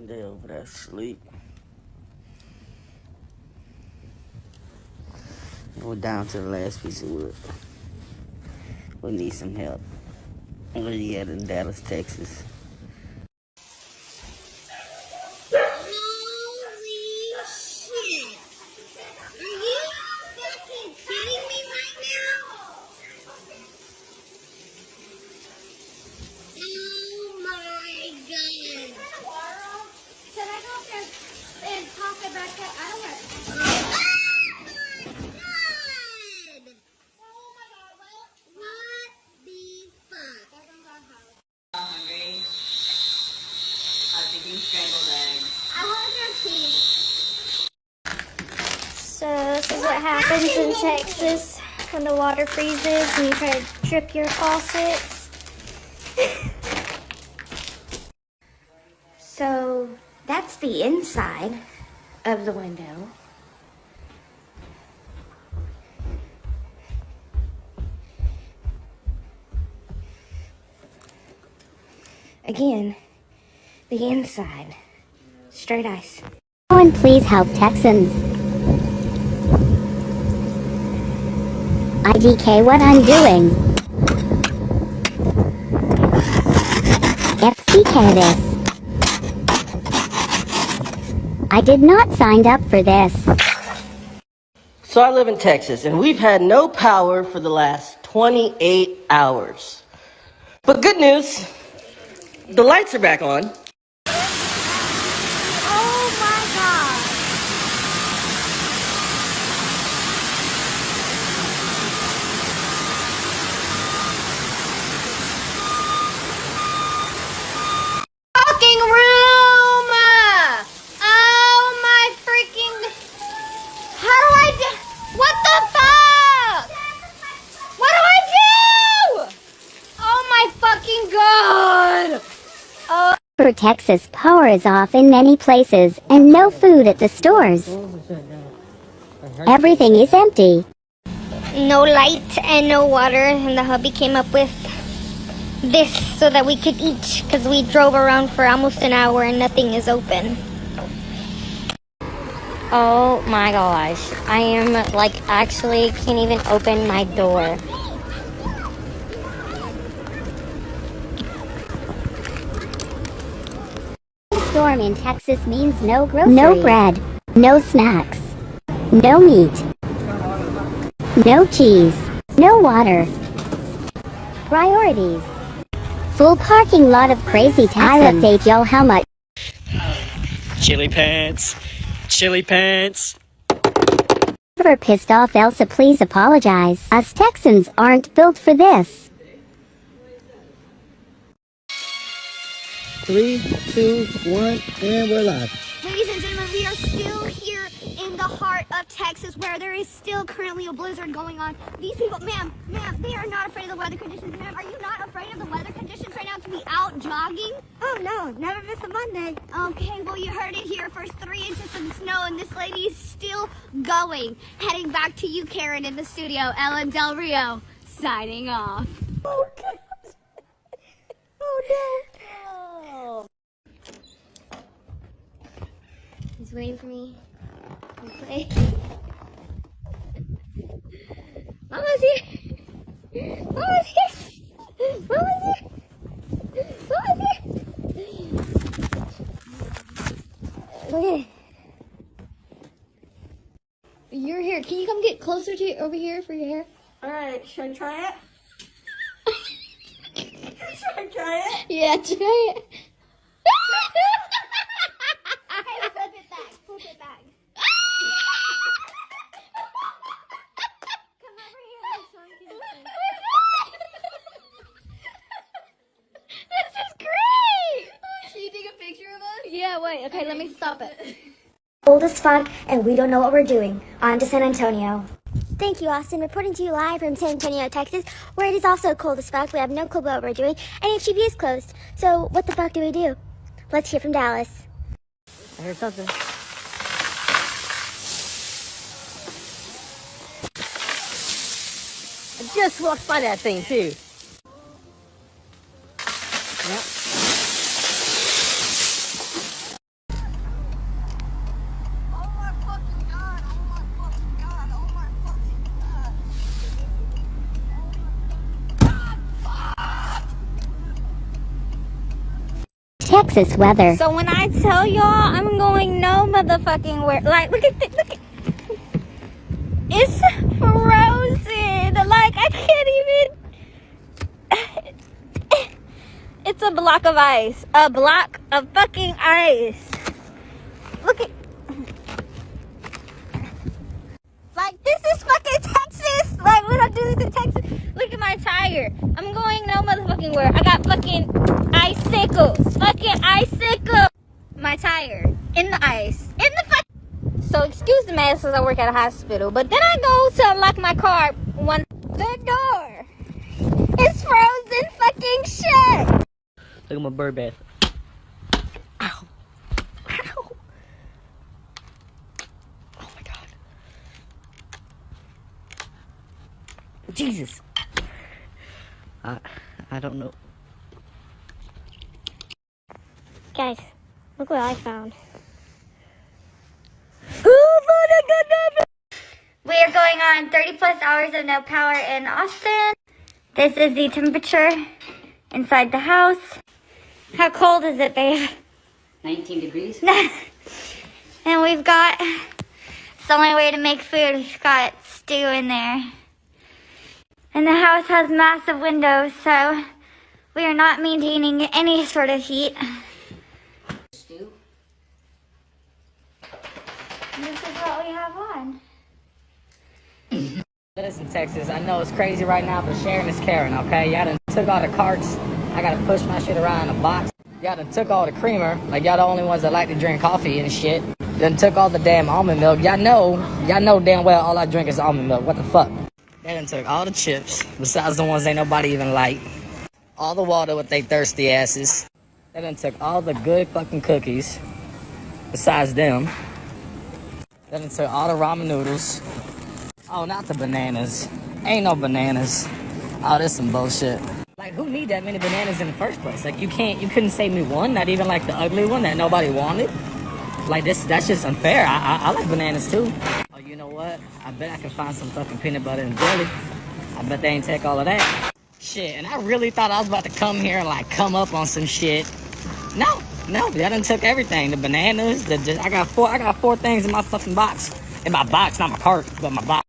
They over there asleep. We're down to the last piece of wood. We need some help. Where you at in Dallas, Texas? Holy shit! Are you fucking kidding me right now? Oh my god! Can I go up there and toss it back up? I don't want to. Oh my god! Oh my god, what the fuck? Hungry. I was thinking scrambled eggs. I want your cheese. So this is what happens in Texas when the water freezes and you try to drip your faucets. So that's the inside of the window. Again, the inside. Straight ice. Someone please help Texans. IDK what I'm doing. FCK this. I did not sign up for this. So I live in Texas, and we've had no power for the last 28 hours. But good news, the lights are back on. Oh my god! Fucking room! Oh my freaking! How do I do? What the fuck? What do I do? Oh my fucking god! Oh. For Texas, power is off in many places and no food at the stores. Everything is empty. No light and no water, and the hubby came up with this so that we could eat because we drove around for almost an hour and nothing is open. Oh my gosh, I am actually can't even open my door. Storm in Texas means no groceries. No bread. No snacks. No meat. No cheese. No water. Priorities. Full parking lot of crazy Texans. I'll update y'all how much. Chili pants. Chili pants. Whoever pissed off Elsa, please apologize. Us Texans aren't built for this. 3, 2, 1, and we're live. Ladies and gentlemen, we are still here in the heart of Texas where there is still currently a blizzard going on. These people, ma'am, they are not afraid of the weather conditions. Ma'am, are you not afraid of the weather conditions right now to be out jogging? Oh no, never miss a Monday. Okay, well you heard it here. First 3 inches of snow and this lady is still going. Heading back to you, Karen, in the studio. Ellen Del Rio, signing off. Okay. Oh no. He's waiting for me to play. Mama's here! Mama's here! Mama's here! Mama's here! Okay. You're here. Can you come get closer to over here for your hair? Alright, should I try it? Should I try it? Yeah, try it. Hey, flip it back. Flip it back. Come over here. So I can This is great! Should you take a picture of us? Yeah, wait. Okay, let me stop it. Cold as fuck, and we don't know what we're doing. On to San Antonio. Thank you, Austin. Reporting to you live from San Antonio, Texas, where it is also cold as fuck. We have no clue what we're doing, and HEB is closed. So what the fuck do we do? Let's hear from Dallas. I heard something. I just walked by that thing too. Yep. Texas weather. So when I tell y'all I'm going no motherfucking where, like, look at it's frozen. Like, I can't even. It's a block of ice. A block of fucking ice. Look at. Like, this is fucking Texas. Like, we don't do this in Texas. Look at my tire. I'm going no motherfucking where. I got fucking icicles. Fucking icicles. My tire. In the ice. In the fucking. So, excuse the mess because I work at a hospital. But then I go to unlock my car. The door is frozen fucking shut. Look at my bird bath. Ow. Ow. Oh my God. Jesus. I don't know. Guys, look what I found. We are going on 30 plus hours of no power in Austin. This is the temperature inside the house. How cold is it, babe? 19 degrees. And we've got, it's the only way to make food. We've got stew in there. And the house has massive windows, so we are not maintaining any sort of heat. Stew? This is what we have on. Listen, Texas, I know it's crazy right now, but sharing is caring, okay? Y'all done took all the carts. I gotta push my shit around in a box. Y'all done took all the creamer. Like, y'all the only ones that like to drink coffee and shit. Done took all the damn almond milk. Y'all know damn well all I drink is almond milk. What the fuck? They done took all the chips, besides the ones ain't nobody even like. All the water with they thirsty asses. They done took all the good fucking cookies, besides them. They done took all the ramen noodles. Oh, not the bananas. Ain't no bananas. Oh, this some bullshit. Like, who need that many bananas in the first place? Like, you couldn't save me one, not even like the ugly one that nobody wanted. Like, that's just unfair. I like bananas too. Oh, you know what? I bet I can find some fucking peanut butter and jelly. I bet they ain't take all of that. Shit, and I really thought I was about to come here and like come up on some shit. No, y'all done took everything. The bananas, I got four things in my fucking box. In my box, not my cart, but my box.